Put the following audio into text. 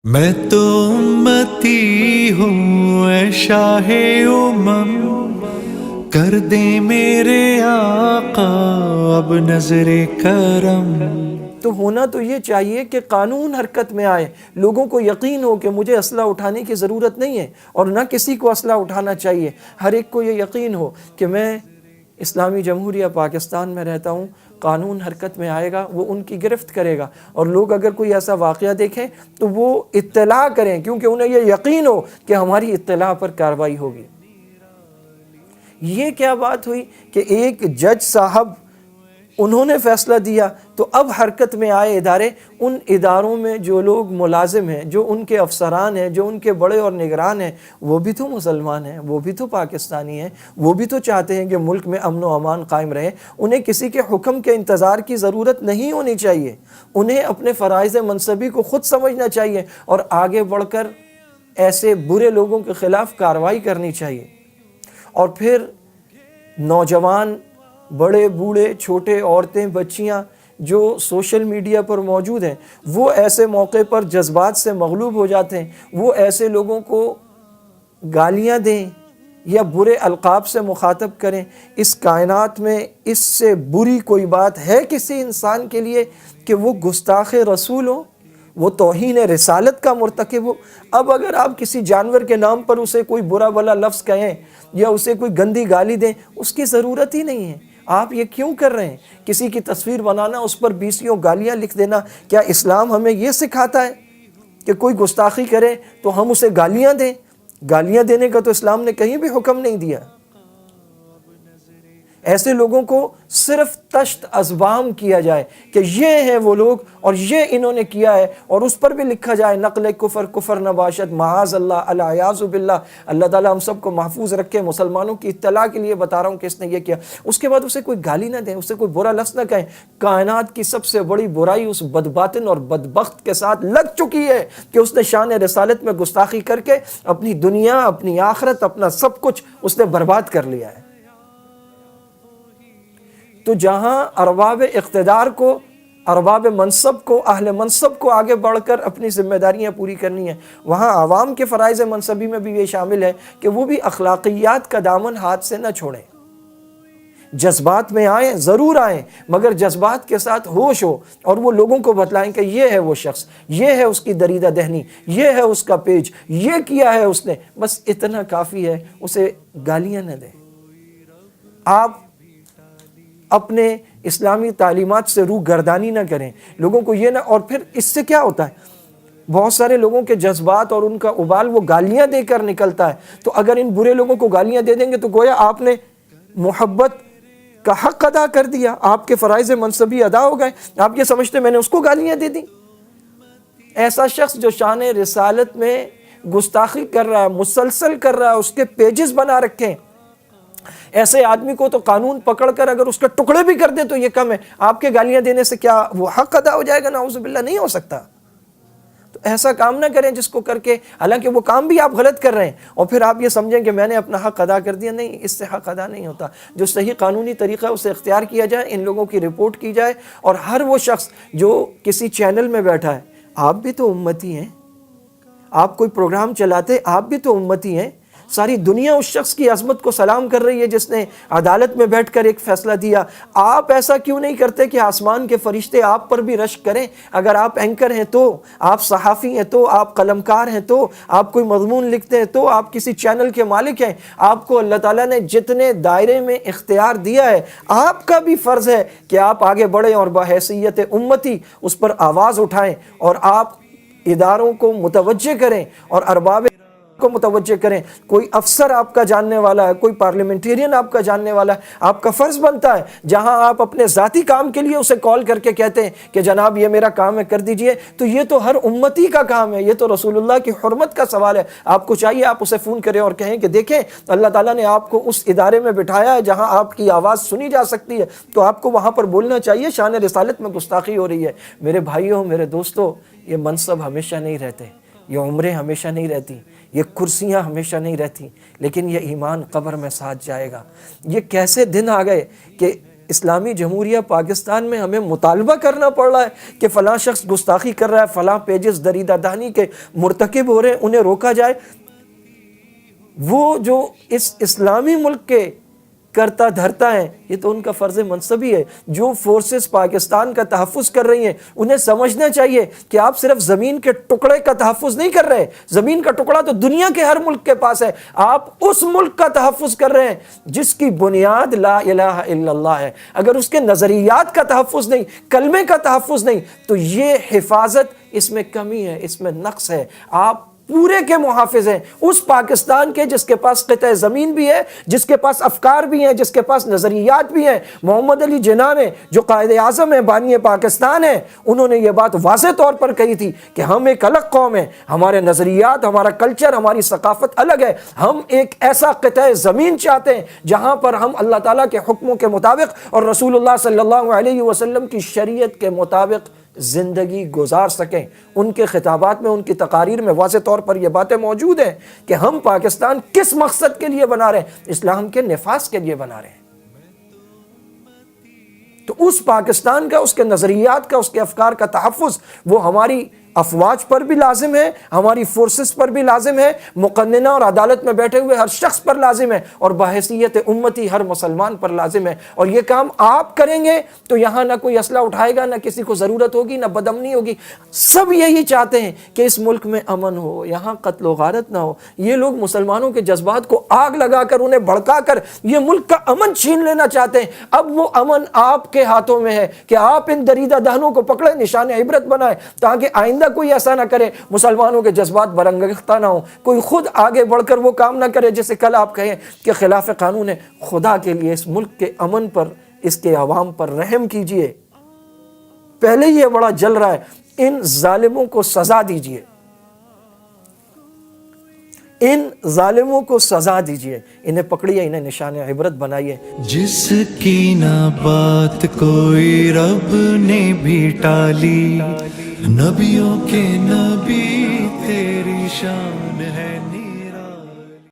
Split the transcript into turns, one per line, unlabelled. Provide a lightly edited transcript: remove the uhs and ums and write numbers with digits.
میں تو امتی ہوں اے شاہ کر دے میرے آقا اب نظر کرم۔
تو ہونا تو یہ چاہیے کہ قانون حرکت میں آئے، لوگوں کو یقین ہو کہ مجھے اسلحہ اٹھانے کی ضرورت نہیں ہے اور نہ کسی کو اسلحہ اٹھانا چاہیے۔ ہر ایک کو یہ یقین ہو کہ میں اسلامی جمہوریہ پاکستان میں رہتا ہوں، قانون حرکت میں آئے گا، وہ ان کی گرفت کرے گا، اور لوگ اگر کوئی ایسا واقعہ دیکھیں تو وہ اطلاع کریں، کیونکہ انہیں یہ یقین ہو کہ ہماری اطلاع پر کارروائی ہوگی۔ یہ کیا بات ہوئی کہ ایک جج صاحب انہوں نے فیصلہ دیا، تو اب حرکت میں آئے ادارے۔ ان اداروں میں جو لوگ ملازم ہیں، جو ان کے افسران ہیں، جو ان کے بڑے اور نگران ہیں، وہ بھی تو مسلمان ہیں، وہ بھی تو پاکستانی ہیں، وہ بھی تو چاہتے ہیں کہ ملک میں امن و امان قائم رہے۔ انہیں کسی کے حکم کے انتظار کی ضرورت نہیں ہونی چاہیے، انہیں اپنے فرائض منصبی کو خود سمجھنا چاہیے اور آگے بڑھ کر ایسے برے لوگوں کے خلاف کارروائی کرنی چاہیے۔ اور پھر نوجوان، بڑے بوڑھے، چھوٹے، عورتیں، بچیاں جو سوشل میڈیا پر موجود ہیں، وہ ایسے موقع پر جذبات سے مغلوب ہو جاتے ہیں، وہ ایسے لوگوں کو گالیاں دیں یا برے القاب سے مخاطب کریں۔ اس کائنات میں اس سے بری کوئی بات ہے کسی انسان کے لیے کہ وہ گستاخ رسول ہو، وہ توہین رسالت کا مرتکب ہو؟ اب اگر آپ کسی جانور کے نام پر اسے کوئی برا بلا لفظ کہیں یا اسے کوئی گندی گالی دیں، اس کی ضرورت ہی نہیں ہے۔ آپ یہ کیوں کر رہے ہیں؟ کسی کی تصویر بنانا، اس پر 20 گالیاں لکھ دینا، کیا اسلام ہمیں یہ سکھاتا ہے کہ کوئی گستاخی کرے تو ہم اسے گالیاں دیں؟ گالیاں دینے کا تو اسلام نے کہیں بھی حکم نہیں دیا۔ ایسے لوگوں کو صرف تشت ازبام کیا جائے کہ یہ ہیں وہ لوگ اور یہ انہوں نے کیا ہے، اور اس پر بھی لکھا جائے نقل کفر کفر نباشد معاذ اللہ العیاذ باللہ۔ اللہ تعالیٰ ہم سب کو محفوظ رکھے۔ مسلمانوں کی اطلاع کے لیے بتا رہا ہوں کہ اس نے یہ کیا۔ اس کے بعد اسے کوئی گالی نہ دیں، اسے کوئی برا لفظ نہ کہیں۔ کائنات کی سب سے بڑی برائی اس بدباطن اور بدبخت کے ساتھ لگ چکی ہے کہ اس نے شان رسالت میں گستاخی کر کے اپنی دنیا، اپنی آخرت، اپنا سب کچھ اس نے برباد کر لیا ہے۔ تو جہاں ارباب اقتدار کو، ارباب منصب کو، اہل منصب کو آگے بڑھ کر اپنی ذمہ داریاں پوری کرنی ہیں، وہاں عوام کے فرائض منصبی میں بھی یہ شامل ہے کہ وہ بھی اخلاقیات کا دامن ہاتھ سے نہ چھوڑیں۔ جذبات میں آئیں، ضرور آئیں، مگر جذبات کے ساتھ ہوش ہو، اور وہ لوگوں کو بتلائیں کہ یہ ہے وہ شخص، یہ ہے اس کی دریدہ دہنی، یہ ہے اس کا پیج، یہ کیا ہے اس نے، بس اتنا کافی ہے۔ اسے گالیاں نہ دیں۔ آپ اپنے اسلامی تعلیمات سے روح گردانی نہ کریں، لوگوں کو یہ نہ، اور پھر اس سے کیا ہوتا ہے، بہت سارے لوگوں کے جذبات اور ان کا ابال وہ گالیاں دے کر نکلتا ہے۔ تو اگر ان برے لوگوں کو گالیاں دے دیں گے تو گویا آپ نے محبت کا حق ادا کر دیا، آپ کے فرائض منصبی ادا ہو گئے۔ آپ یہ سمجھتے میں نے اس کو گالیاں دے دیں؟ ایسا شخص جو شان رسالت میں گستاخی کر رہا ہے، مسلسل کر رہا ہے، اس کے پیجز بنا رکھے ہیں، ایسے آدمی کو تو قانون پکڑ کر اگر اس کے ٹکڑے بھی کر دے تو یہ کم ہے۔ آپ کے گالیاں دینے سے کیا وہ حق ادا ہو جائے گا؟ نعوذ باللہ، نہیں ہو سکتا۔ تو ایسا کام نہ کریں جس کو کر کے، حالانکہ وہ کام بھی آپ غلط کر رہے ہیں، اور پھر آپ یہ سمجھیں کہ میں نے اپنا حق ادا کر دیا۔ نہیں، اس سے حق ادا نہیں ہوتا۔ جو صحیح قانونی طریقہ ہے اسے اختیار کیا جائے، ان لوگوں کی رپورٹ کی جائے، اور ہر وہ شخص جو کسی چینل میں بیٹھا ہے، آپ بھی تو امتی ہیں، آپ کوئی پروگرام چلاتے، آپ بھی تو امتی ہیں۔ ساری دنیا اس شخص کی عظمت کو سلام کر رہی ہے جس نے عدالت میں بیٹھ کر ایک فیصلہ دیا۔ آپ ایسا کیوں نہیں کرتے کہ آسمان کے فرشتے آپ پر بھی رشک کریں؟ اگر آپ اینکر ہیں تو، آپ صحافی ہیں تو، آپ قلمکار ہیں تو، آپ کوئی مضمون لکھتے ہیں تو، آپ کسی چینل کے مالک ہیں، آپ کو اللہ تعالیٰ نے جتنے دائرے میں اختیار دیا ہے، آپ کا بھی فرض ہے کہ آپ آگے بڑھیں اور بحیثیت امتی اس پر آواز اٹھائیں، اور آپ اداروں کو متوجہ کریں اور ارباب کو متوجہ کریں۔ کوئی افسر آپ کا جاننے والا ہے، کوئی پارلیمنٹیرین آپ کا جاننے والا ہے، آپ کا فرض بنتا ہے جہاں آپ اپنے ذاتی کام کے لیے اسے کال کر کے کہتے ہیں کہ جناب یہ میرا کام ہے، کر دیجئے، تو یہ تو ہر امتی کا کام ہے، یہ تو رسول اللہ کی حرمت کا سوال ہے۔ آپ کو چاہیے آپ اسے فون کریں اور کہیں کہ دیکھیں اللہ تعالیٰ نے آپ کو اس ادارے میں بٹھایا ہے جہاں آپ کی آواز سنی جا سکتی ہے، تو آپ کو وہاں پر بولنا چاہیے۔ شان رسالت میں گستاخی ہو رہی ہے۔ میرے بھائیوں، میرے دوستوں، یہ منصب ہمیشہ نہیں رہتے، یہ عمریں ہمیشہ نہیں رہتی، یہ کرسیاں ہمیشہ نہیں رہتی، لیکن یہ ایمان قبر میں ساتھ جائے گا۔ یہ کیسے دن آ گئے کہ اسلامی جمہوریہ پاکستان میں ہمیں مطالبہ کرنا پڑ رہا ہے کہ فلاں شخص گستاخی کر رہا ہے، فلاں پیجز دریدہ دہانی کے مرتکب ہو رہے ہیں، انہیں روکا جائے؟ وہ جو اس اسلامی ملک کے کرتا دھرتا ہے، یہ تو ان کا فرض منصبی ہے۔ جو فورسز پاکستان کا تحفظ کر رہی ہیں انہیں سمجھنا چاہیے کہ آپ صرف زمین کے ٹکڑے کا تحفظ نہیں کر رہے، زمین کا ٹکڑا تو دنیا کے ہر ملک کے پاس ہے، آپ اس ملک کا تحفظ کر رہے ہیں جس کی بنیاد لا الہ الا اللہ ہے۔ اگر اس کے نظریات کا تحفظ نہیں، کلمے کا تحفظ نہیں، تو یہ حفاظت اس میں کمی ہے، اس میں نقص ہے۔ آپ پورے کے محافظ ہیں اس پاکستان کے جس کے پاس قطع زمین بھی ہے، جس کے پاس افکار بھی ہیں، جس کے پاس نظریات بھی ہیں۔ محمد علی جناح نے جو قائد اعظم ہیں، بانی پاکستان ہیں، انہوں نے یہ بات واضح طور پر کہی تھی کہ ہم ایک الگ قوم ہیں، ہمارے نظریات، ہمارا کلچر، ہماری ثقافت الگ ہے۔ ہم ایک ایسا قطع زمین چاہتے ہیں جہاں پر ہم اللہ تعالیٰ کے حکموں کے مطابق اور رسول اللہ صلی اللہ علیہ وسلم کی شریعت کے مطابق زندگی گزار سکیں۔ ان کے خطابات میں، ان کی تقاریر میں واضح طور پر یہ باتیں موجود ہیں کہ ہم پاکستان کس مقصد کے لیے بنا رہے ہیں؟ اسلام کے نفاذ کے لیے بنا رہے ہیں۔ تو اس پاکستان کا، اس کے نظریات کا، اس کے افکار کا تحفظ وہ ہماری افواج پر بھی لازم ہے، ہماری فورسز پر بھی لازم ہے، مقننہ اور عدالت میں بیٹھے ہوئے ہر شخص پر لازم ہے، اور بحیثیت امتی ہر مسلمان پر لازم ہے۔ اور یہ کام آپ کریں گے تو یہاں نہ کوئی اسلحہ اٹھائے گا، نہ کسی کو ضرورت ہوگی، نہ بدامنی ہوگی۔ سب یہی چاہتے ہیں کہ اس ملک میں امن ہو، یہاں قتل و غارت نہ ہو۔ یہ لوگ مسلمانوں کے جذبات کو آگ لگا کر، انہیں بھڑکا کر یہ ملک کا امن چھین لینا چاہتے ہیں۔ اب وہ امن آپ کے ہاتھوں میں ہے کہ آپ ان دریدہ دہنوں کو پکڑیں، نشان عبرت بنائیں، تاکہ آئندہ کوئی ایسا نہ کرے، مسلمانوں کے جذبات برانگیختہ نہ ہوں، کوئی خود آگے بڑھ کر وہ کام نہ کرے جیسے کل آپ کہیں کہ خلاف قانون ہے۔ خدا کے لیے اس ملک کے امن پر، اس کے عوام پر رحم کیجئے۔ پہلے یہ بڑا جل رہا ہے، ان ظالموں کو سزا دیجئے، ان ظالموں کو سزا دیجئے، انہیں پکڑیے، انہیں نشان عبرت بنائیے۔
جس کی نہ بات کوئی رب نے بھی ٹالی، نبیوں کے نبی تیری شان ہے۔